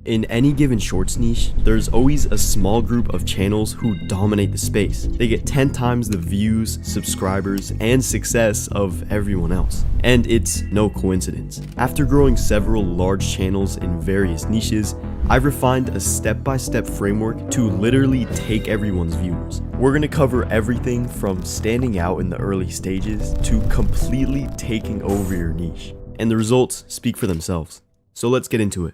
In any given shorts niche, there's always a small group of channels who dominate the space. They get 10 times the views, subscribers, and success of everyone else. And it's no coincidence. After growing several large channels in various niches, I've refined a step-by-step framework to literally take everyone's viewers. We're going to cover everything from standing out in the early stages to completely taking over your niche. And the results speak for themselves. So let's get into it.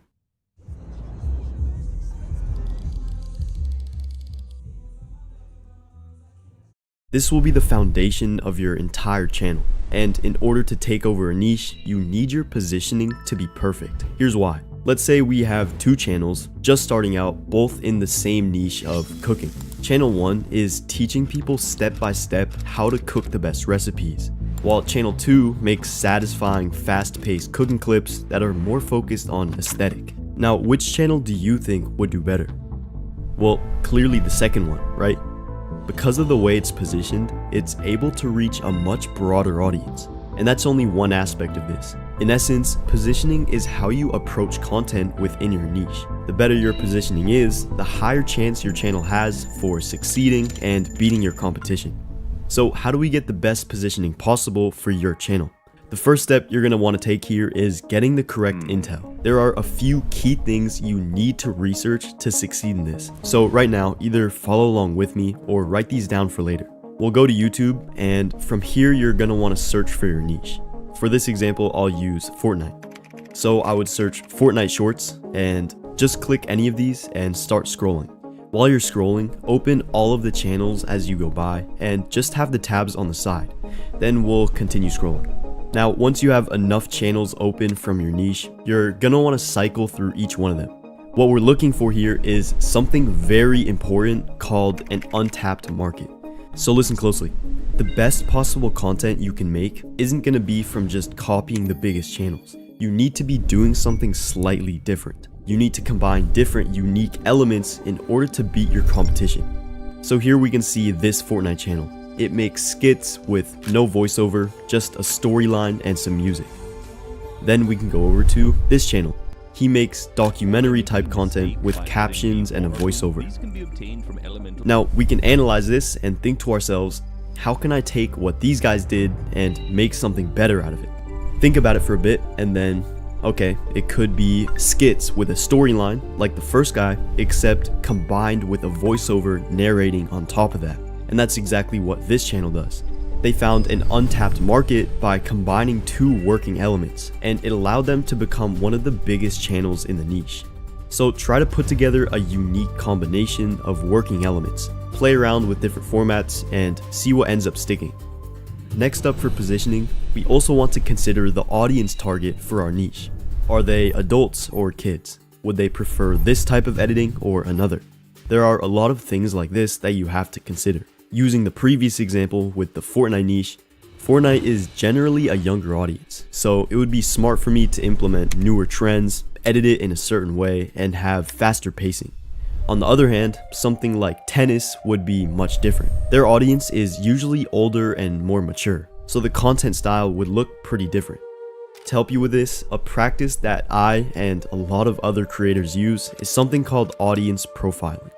This will be the foundation of your entire channel, and in order to take over a niche, you need your positioning to be perfect. Here's why. Let's say we have two channels just starting out, both in the same niche of cooking. Channel 1 is teaching people step by step how to cook the best recipes, while Channel 2 makes satisfying, fast-paced cooking clips that are more focused on aesthetic. Now, which channel do you think would do better? Well, clearly the second one, right? Because of the way it's positioned, it's able to reach a much broader audience. And that's only one aspect of this. In essence, positioning is how you approach content within your niche. The better your positioning is, the higher chance your channel has for succeeding and beating your competition. So how do we get the best positioning possible for your channel? The first step you're going to want to take here is getting the correct intel. There are a few key things you need to research to succeed in this. So right now, either follow along with me or write these down for later. We'll go to YouTube, and from here you're going to want to search for your niche. For this example, I'll use Fortnite. So I would search Fortnite shorts and just click any of these and start scrolling. While you're scrolling, open all of the channels as you go by and just have the tabs on the side. Then we'll continue scrolling. Now, once you have enough channels open from your niche, you're gonna want to cycle through each one of them. What we're looking for here is something very important called an untapped market. So listen closely. The best possible content you can make isn't gonna be from just copying the biggest channels. You need to be doing something slightly different. You need to combine different unique elements in order to beat your competition. So here we can see this Fortnite channel. It makes skits with no voiceover, just a storyline and some music. Then we can go over to this channel. He makes documentary type content with captions and a voiceover. Now we can analyze this and think to ourselves, how can I take what these guys did and make something better out of it? Think about it for a bit and then, okay, it could be skits with a storyline like the first guy, except combined with a voiceover narrating on top of that. And that's exactly what this channel does. They found an untapped market by combining two working elements, and it allowed them to become one of the biggest channels in the niche. So try to put together a unique combination of working elements, play around with different formats, and see what ends up sticking. Next up for positioning, we also want to consider the audience target for our niche. Are they adults or kids? Would they prefer this type of editing or another? There are a lot of things like this that you have to consider. Using the previous example with the Fortnite niche, Fortnite is generally a younger audience, so it would be smart for me to implement newer trends, edit it in a certain way, and have faster pacing. On the other hand, something like tennis would be much different. Their audience is usually older and more mature, so the content style would look pretty different. To help you with this, a practice that I and a lot of other creators use is something called audience profiling.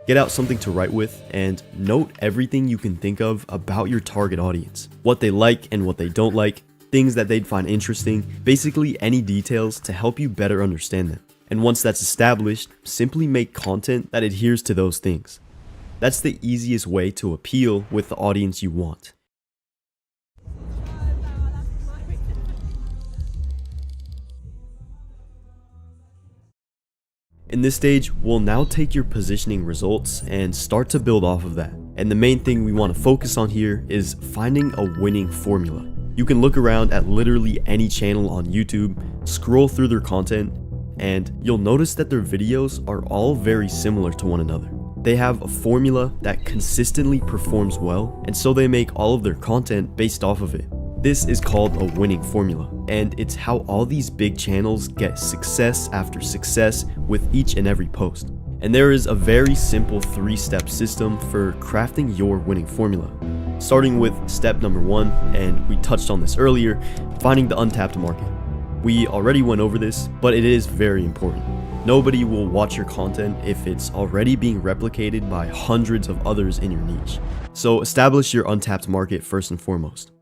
Get out something to write with and note everything you can think of about your target audience. What they like and what they don't like, things that they'd find interesting, basically any details to help you better understand them. And once that's established, simply make content that adheres to those things. That's the easiest way to appeal with the audience you want. In this stage, we'll now take your positioning results and start to build off of that. And the main thing we want to focus on here is finding a winning formula. You can look around at literally any channel on YouTube, scroll through their content, and you'll notice that their videos are all very similar to one another. They have a formula that consistently performs well, and so they make all of their content based off of it. This is called a winning formula, and it's how all these big channels get success after success with each and every post. And there is a very simple 3-step system for crafting your winning formula. Starting with step number 1, and we touched on this earlier, finding the untapped market. We already went over this, but it is very important. Nobody will watch your content if it's already being replicated by hundreds of others in your niche. So establish your untapped market first and foremost.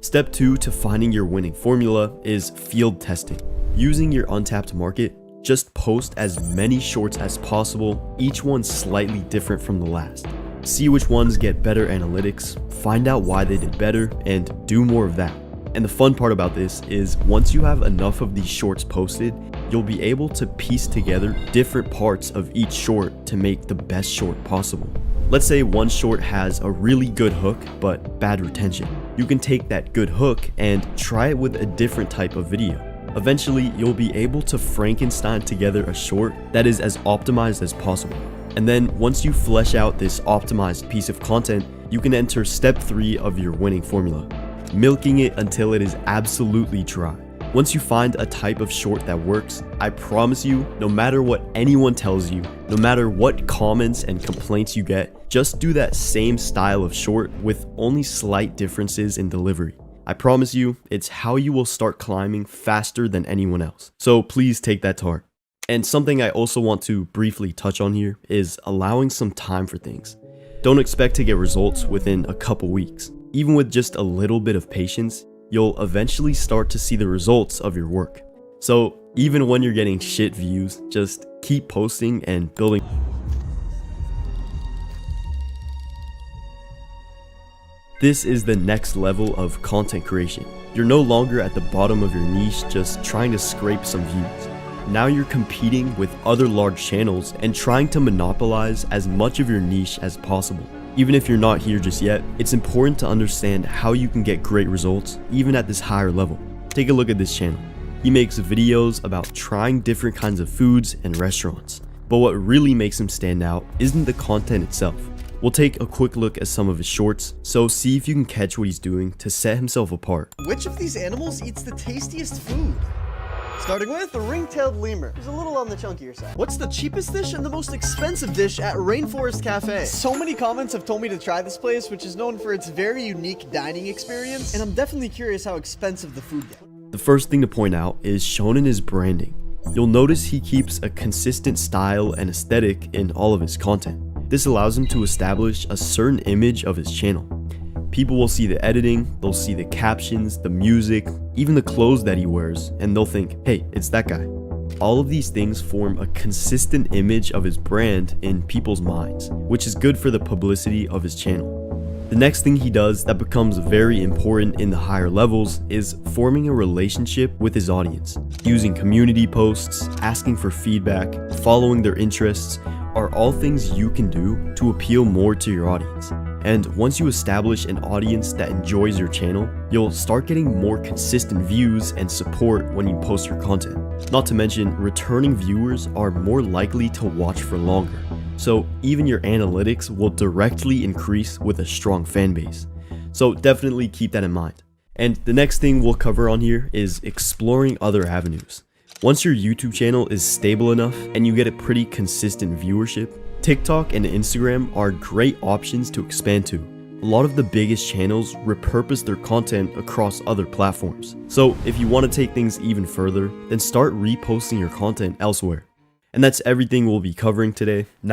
Step 2 to finding your winning formula is field testing. Using your untapped market, just post as many shorts as possible, each one slightly different from the last. See which ones get better analytics, find out why they did better, and do more of that. And the fun part about this is once you have enough of these shorts posted, you'll be able to piece together different parts of each short to make the best short possible. Let's say one short has a really good hook but bad retention. You can take that good hook and try it with a different type of video. Eventually, you'll be able to Frankenstein together a short that is as optimized as possible. And then once you flesh out this optimized piece of content, you can enter step 3 of your winning formula, milking it until it is absolutely dry. Once you find a type of short that works, I promise you, no matter what anyone tells you, no matter what comments and complaints you get, just do that same style of short with only slight differences in delivery. I promise you, it's how you will start climbing faster than anyone else. So please take that to heart. And something I also want to briefly touch on here is allowing some time for things. Don't expect to get results within a couple weeks. Even with just a little bit of patience, you'll eventually start to see the results of your work. So even when you're getting shit views, just keep posting and building. This is the next level of content creation. You're no longer at the bottom of your niche just trying to scrape some views. Now you're competing with other large channels and trying to monopolize as much of your niche as possible. Even if you're not here just yet, it's important to understand how you can get great results even at this higher level. Take a look at this channel. He makes videos about trying different kinds of foods and restaurants. But what really makes him stand out isn't the content itself. We'll take a quick look at some of his shorts, so see if you can catch what he's doing to set himself apart. Which of these animals eats the tastiest food? Starting with the ring-tailed lemur. He's a little on the chunkier side. What's the cheapest dish and the most expensive dish at Rainforest Cafe? So many comments have told me to try this place, which is known for its very unique dining experience, and I'm definitely curious how expensive the food gets. The first thing to point out is shown in his branding. You'll notice he keeps a consistent style and aesthetic in all of his content. This allows him to establish a certain image of his channel. People will see the editing, they'll see the captions, the music, even the clothes that he wears, and they'll think, hey, it's that guy. All of these things form a consistent image of his brand in people's minds, which is good for the publicity of his channel. The next thing he does that becomes very important in the higher levels is forming a relationship with his audience. Using community posts, asking for feedback, following their interests are all things you can do to appeal more to your audience. And once you establish an audience that enjoys your channel, you'll start getting more consistent views and support when you post your content. Not to mention, returning viewers are more likely to watch for longer. So even your analytics will directly increase with a strong fan base. So definitely keep that in mind. And the next thing we'll cover on here is exploring other avenues. Once your YouTube channel is stable enough and you get a pretty consistent viewership, TikTok and Instagram are great options to expand to. A lot of the biggest channels repurpose their content across other platforms. So if you want to take things even further, then start reposting your content elsewhere. And that's everything we'll be covering today. Now